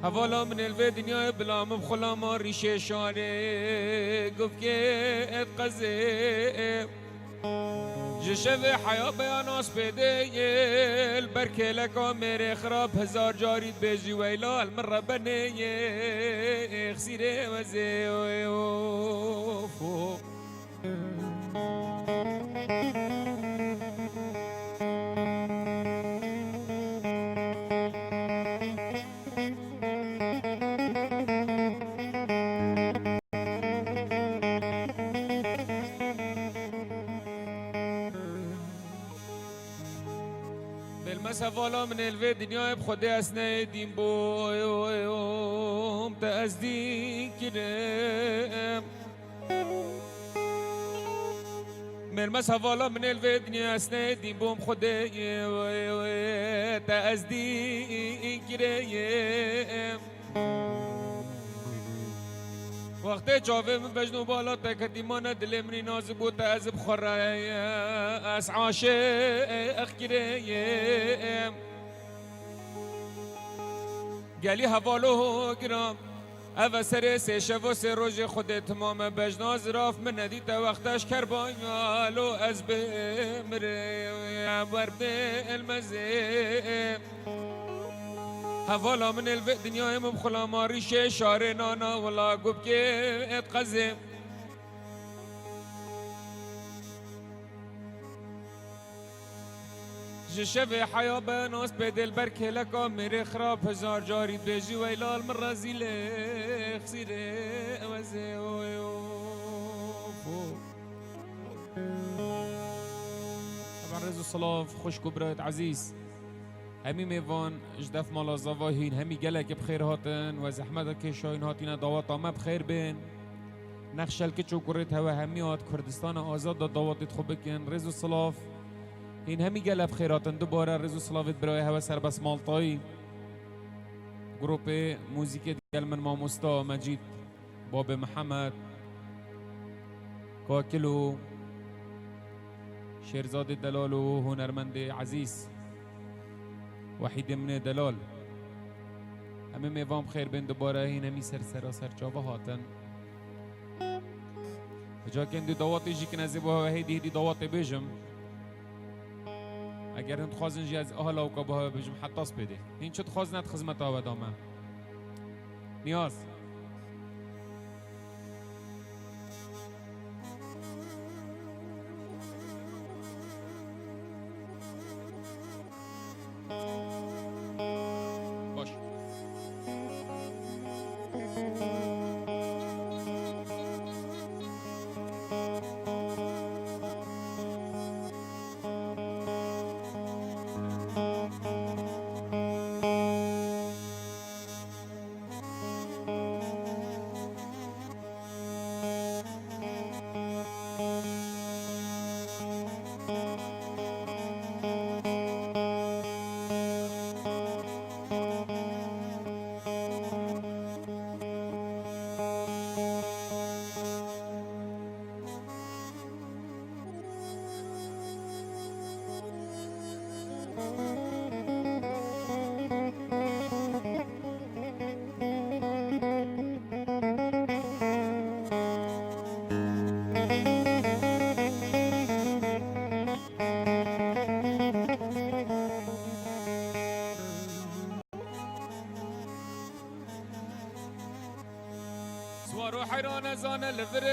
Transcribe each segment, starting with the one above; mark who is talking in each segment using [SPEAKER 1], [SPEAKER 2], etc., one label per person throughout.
[SPEAKER 1] حوالا من الوی دنیا بلام بخلا ما ریشه شانه گفت که ات قزه جشو حیا بیاناس پیده البرکه لکا میره خراب هزار جارید بیجی ویلال من ربنه اخسیره وزه فوق سوالا من الوی دنیا بخوده اسنه دیم بوم تأزدی کرم من سوالا من الوی دنیا اسنه دیم بوم خوده تأزدی کرم وقتی جاوه من بجنو بالا تکتیمان دل منی ناز بود از بخوره از عاشق کریم گلی حوالو گرام او سر سه شب و سه روز خود تمام بجناز راف من ندیت وقتش کربانالو از بمره بر به المزه حوالا من الوی دنیای مبخلا ماریشه شاره نانا ولا گوب که ات قزم جشوی حیا بناس بدل برکه لکا میره خراب هزار جاری بیجی ویلال من رزیل خسیره وزه طبعا رزو صلاف خوش کبرات عزیز همی میوان اجدف مالا زواهین همی گلک بخیر هاتن و زحمت که شاین هاتین دعوت ما بخیر بین نخشل که چوکرت هوا همی هات کردستان آزاد دعوتت خوب بکن رزو صلاف این همی گل بخیر هاتن دوباره رزو صلافت برای هوا سربس مالتایی گروپ موزیک دیگل من ماموستا مجید باب محمد کاکلو شیرزاد دلال و هنرمند عزیز وحید من دلال همه میوام خیر بین دوباره این همی سر جاوه هاتن جا که اندی دواتی جی که نزیبه ها هیدی دواتی بیجم اگر هند خوازن جی از اهلا و کابه ها بیجم حتی اس بیده این چود خوازنت خزمت ها بدامه نیاز سوارو حیران زان الفرم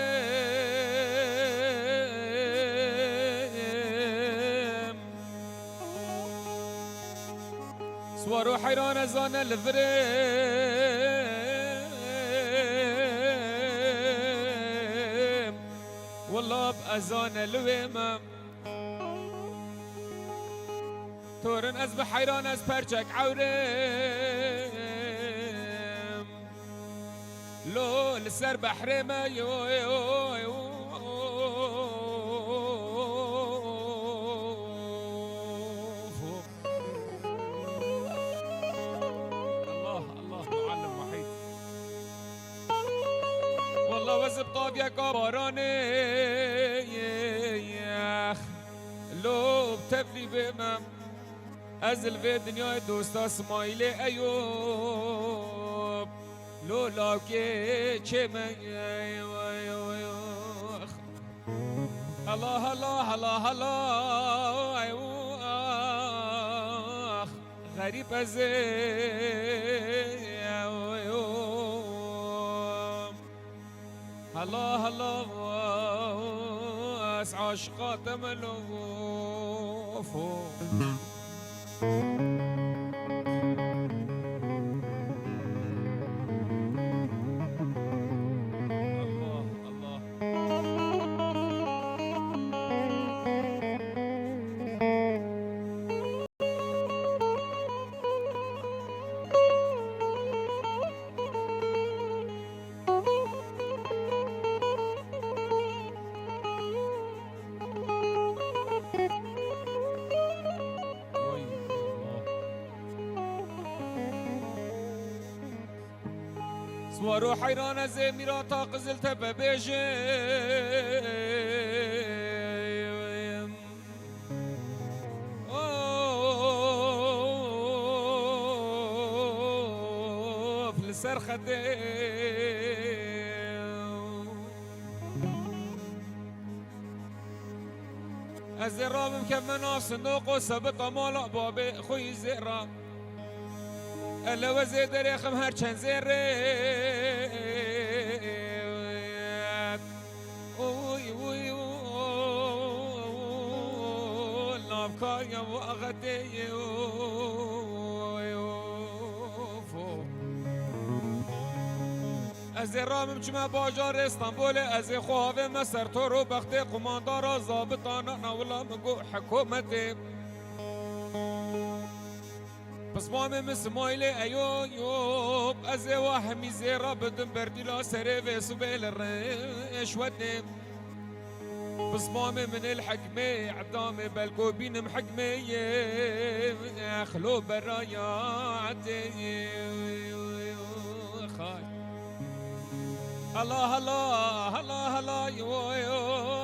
[SPEAKER 1] سوارو حیران زان الفرم والله بأزان الويمة تورن از بحيران از پرچک عورم لو لسر بحر ما يو يو يو آفتاب یکا بارانه لوب تبلی بمم از الوی دنیای دوستا اسماعیل ایوب لولا که چه من الله الله الله الله ایوه غریب از الله الله اس عاشقات ملوف سوارو حیران زمیرا تا قزلت ببیجم فلسر خده از رابم که من صندوق و ثبت مالا باب خوی زیرا الا وزيد ريخم هرچن زيرات وي وي نافكا يا وغدي از رامم جمع باجار استانبول از خواب مسر تو رو بخت قماندار ضابطان نولا مگو حکومت بس مام اسماعیل ایوب از واحمی زیرا بدن بردلا سره و سبیل الرش ودم بس مام من الحكمة عدام بلقو بينم حكمة اخلو برايا عدي خاي الله الله الله الله يو يو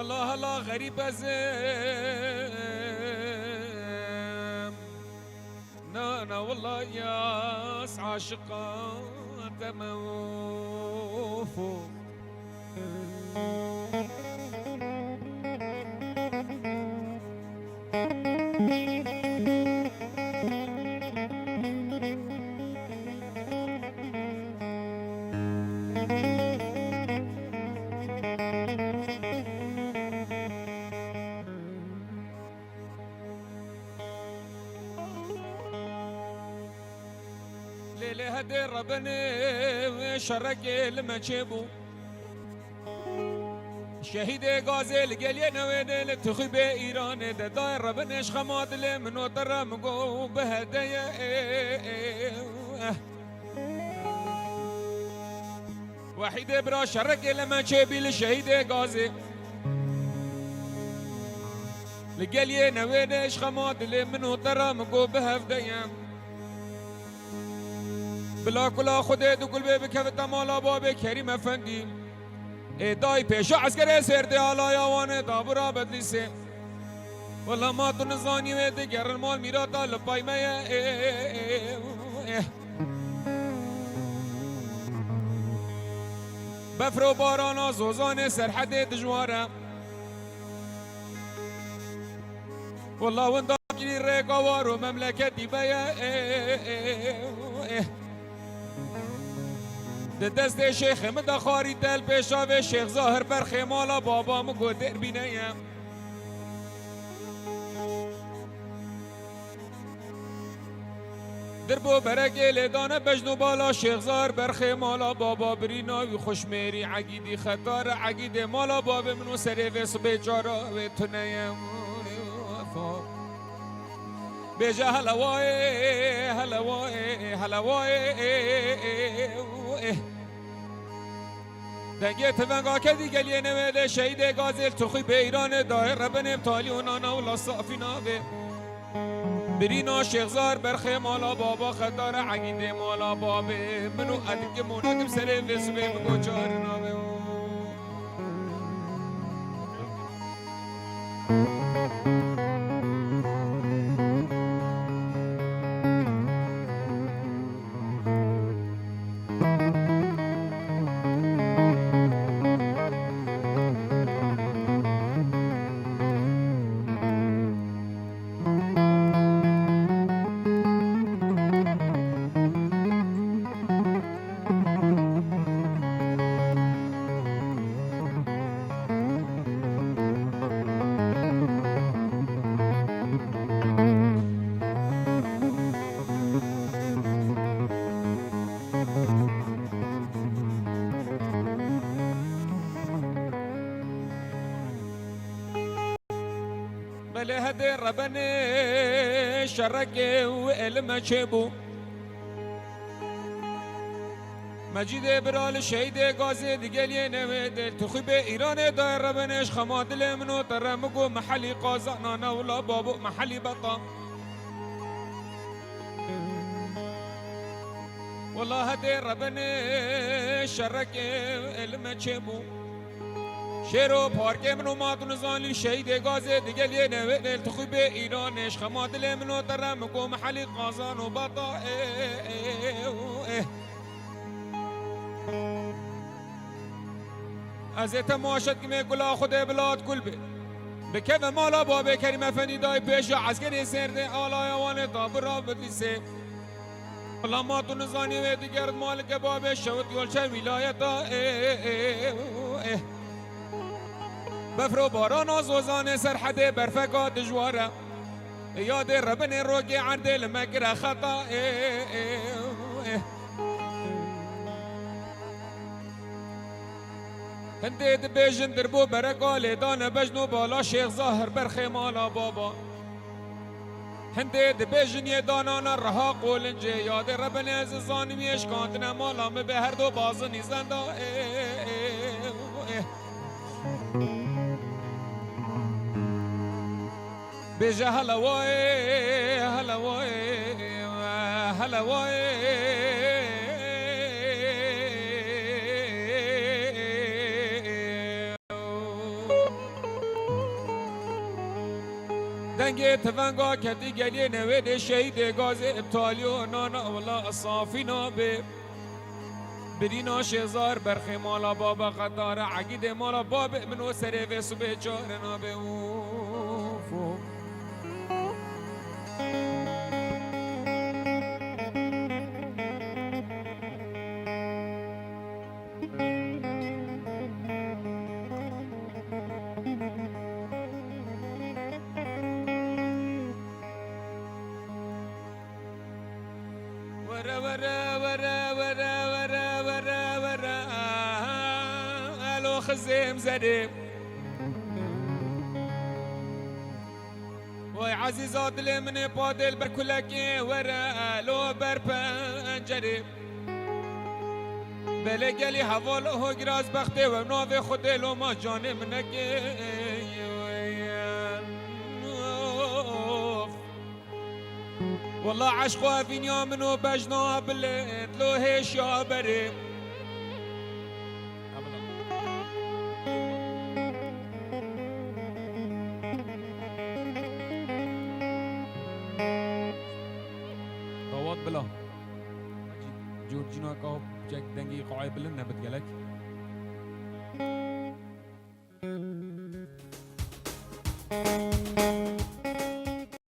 [SPEAKER 1] الله الله غريب ازم نانا والله يا عاشقا تموفو ليلة هدي ربنا شرق لما جيبو شهيد غازل قلينا وين تخيب ايران داير ربنا شخمات لمنو ترى مقو بهدايا وحيد برا شرق لما جيبي لشهيد غازل لقلينا وين شخمات لمنو ترى مقو بهدايا بلا کلا خودت دو گل بکفت مالا باب کریم افندی دای پیش عسکر سرد علا یوان دابرا بدلیسه والله ما تو نزانی و دیگر المال میراتا لپای میا بفر و باران زوزان سرحد دجواره والله وندام گیری ریقوار و مملکتی بیا دست شیخ مدا خاری دل پیشاوه شیخ ظاهر برخی مالا بابا مگو در بینیم در بو برگی لیدانه بجنو بالا شیخ ظاهر برخی مالا بابا بریناوی خوشمیری عگیدی خطار عگید مالا بابا منو سری ویسو بیجارا و تنیم بیجا هلوای هلوای هلوای دنگه تفنگا کدی گلیه نویده شهید گازل تخوی به ایران دایر ربن ابتالی و نانا و لصافی نابه برینا شیخزار برخی مالا بابا خطار عقیده مالا بابه منو ادک مناکم سر وسوه بگو چار نابه بله هدي ربنا شرك وإلما شبو مجید برال شهید گازی دیگلی نویدل تخوی به ایران دایر ربنش خمادل منو ترمگو محلی قازانانا ولا بابو محلی بطا والله هدي ربنا شرك وإلما شبو شیرو پارکه منو ماتون زانی شهید گازه دیگل یه نویدل تخوی به ایرانش خمادل منو ترم کو محلی قازان و بطا از تماشت که گلا خود بلاد کل به بکف مالا بابه کریم افندی دای پیش عسکری سرده آلای وان تابر را بدلیسه والله ماتون زانی و دیگرد مالک بابه شوت یلچه ویلایتا بفرو باران و زوزان سرحده برفقات جواره یاد ربن روگی عردل مکر خطا هنده دبیجن دربو برکال دانه بجنو بالا شیخ ظاهر برخی مالا بابا هنده دبیجن یه دانانا رها قولنجه یاد ربن عزیزان میش کانتنه مالا به هر دو بازنی زنده بيجا هلا واي هلا واي هلا واي دنگي تفنگا كدي گلي نويد شهيد غازي ابطالي ونانا والله الصافي نابي برينا شزار برخي مالا بابا قطار عقيد مالا بابا من وسري في صبح جار نابي ورا ورا ورا ورا ورا ورا ورا الو خزيم زديم وي عزيزات اللي من بادل بركلك ورا لو بربنجري بلقلي حوال هو جراز بختي ونوفي خدي لو ما جاني منك والله عشقوا في يوم وبجنا بلد لو هيش يا بريم طوات بلا جورجينا كاب جاك دنگي قاعد بلنا بتقلك